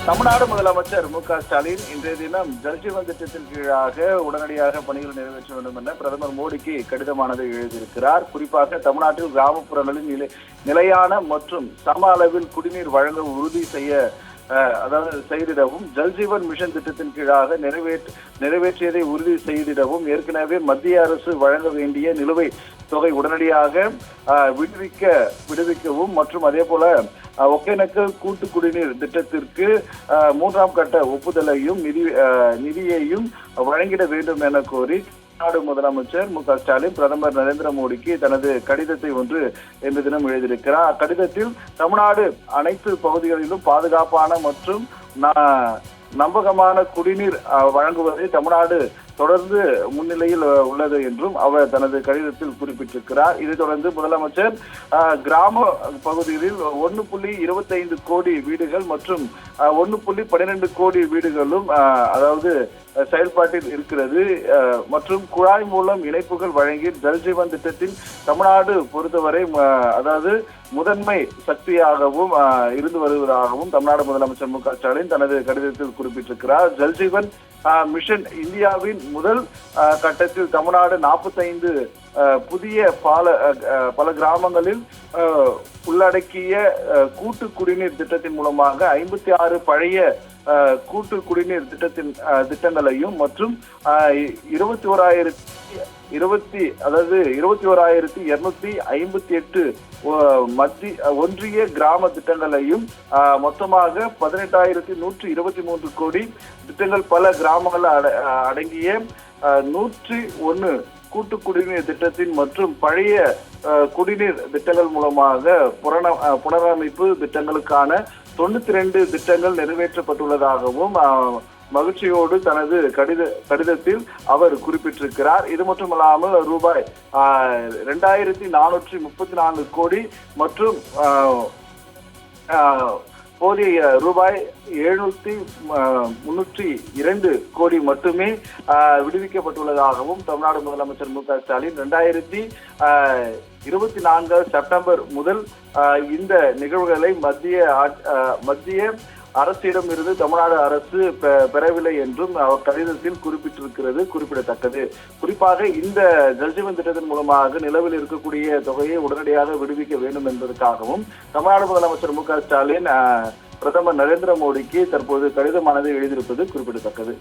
தமிழ்நாடு முதலமைச்சர் மு.க.ஸ்டாலின் இன்றைய தினம் ஜல்ஜீவன் திட்டத்தின் கீழாக உடனடியாக பணிகளை நிறைவேற்ற வேண்டும் என பிரதமர் மோடிக்கு கடிதமானதை எழுதியிருக்கிறார். குறிப்பாக தமிழ்நாட்டில் கிராமப்புறங்களில் நிலையான மற்றும் சம அளவில் குடிநீர் வழங்க உறுதி செய்திடவும், ஜல்ஜீவன் மிஷன் திட்டத்தின் கீழாக நிறைவேற்றியதை உறுதி செய்திடவும், ஏற்கனவே மத்திய அரசு வழங்க வேண்டிய நிலுவைத் தொகை உடனடியாக விடுவிக்கவும் மற்றும் அதே போல ஒகேனக்கல் கூட்டு குடிநீர் திட்டத்திற்கு 3ஆம் கட்ட ஒப்புதலையும் நிதியையும் வழங்கிட வேண்டும் என கோரி தமிழ்நாடு முதலமைச்சர் மு.க.ஸ்டாலின் பிரதமர் நரேந்திர மோடிக்கு தனது கடிதத்தை ஒன்று இன்று தினம் எழுதியிருக்கிறார். அக்கடிதத்தில் தமிழ்நாடு அனைத்து பகுதிகளிலும் பாதுகாப்பான மற்றும் நம்பகமான குடிநீர் வழங்குவதை தமிழ்நாடு தொடர்ந்து முன்னிலையில் உள்ளது என்றும் அவர் தனது கடிதத்தில் குறிப்பிட்டிருக்கிறார். இதைத் தொடர்ந்து முதலமைச்சர் கிராம பகுதிகளில் 1.25 கோடி வீடுகள் மற்றும் 1.12 கோடி வீடுகளும் செயல்பாட்டில் இருக்கிறது மற்றும் குழாய் மூலம் இணைப்புகள் வழங்கி ஜல்ஜீவன் திட்டத்தின் தமிழ்நாடு பொறுத்தவரை முதன்மை சக்தியாகவும் இருந்து வருவதாகவும் தமிழ்நாடு முதலமைச்சர் மு.க.ஸ்டாலின் தனது கடிதத்தில் குறிப்பிட்டிருக்கிறார். ஜல்ஜீவன் மிஷன் இந்தியாவின் முதல் கட்டத்தில் தமிழ்நாடு 45 புதிய பல கிராமங்களில் உள்ளடக்கிய கூட்டு குடிநீர் திட்டத்தின் மூலமாக 56 பழைய கூட்டு குடிநீர் திட்டங்களையும் மற்றும் 21,258 ஒன்றிய கிராம திட்டங்களையும் மொத்தமாக 18,123 கோடி திட்டங்கள் பல கிராமங்கள் அடங்கிய 101 கூட்டு குடிநீர் திட்டத்தின் மற்றும் பழைய குடிநீர் திட்டங்கள் மூலமாக புனரமைப்பு திட்டங்களுக்கான 92 திட்டங்கள் நிறைவேற்றப்பட்டுள்ளதாகவும் மகிழ்ச்சியோடு தனது கடிதத்தில் அவர் குறிப்பிட்டிருக்கிறார். இது மட்டுமல்லாமல் ரூபாய் 2,434 கோடி மற்றும் போதிய ரூபாய் 7,302 கோடி மட்டுமே விடுவிக்கப்பட்டுள்ளதாகவும் தமிழ்நாடு முதலமைச்சர் மு.க.ஸ்டாலின் 2024 செப்டம்பர் முதல் இந்த நிகழ்வுகளை மத்திய அரசிடம் இருந்து தமிழ்நாடு அரசு பெறவில்லை என்றும் அவர் கடிதத்தில் குறிப்பிட்டிருக்கிறது குறிப்பிடத்தக்கது. குறிப்பாக இந்த ஜல்ஜீவன் திட்டத்தின் மூலமாக நிலவில் இருக்கக்கூடிய தொகையை உடனடியாக விடுவிக்க வேண்டும் என்பதற்காகவும் தமிழ்நாடு முதலமைச்சர் மு.க.ஸ்டாலின் பிரதமர் நரேந்திர மோடிக்கு தற்போது கடிதமானதை எழுதியிருப்பது குறிப்பிடத்தக்கது.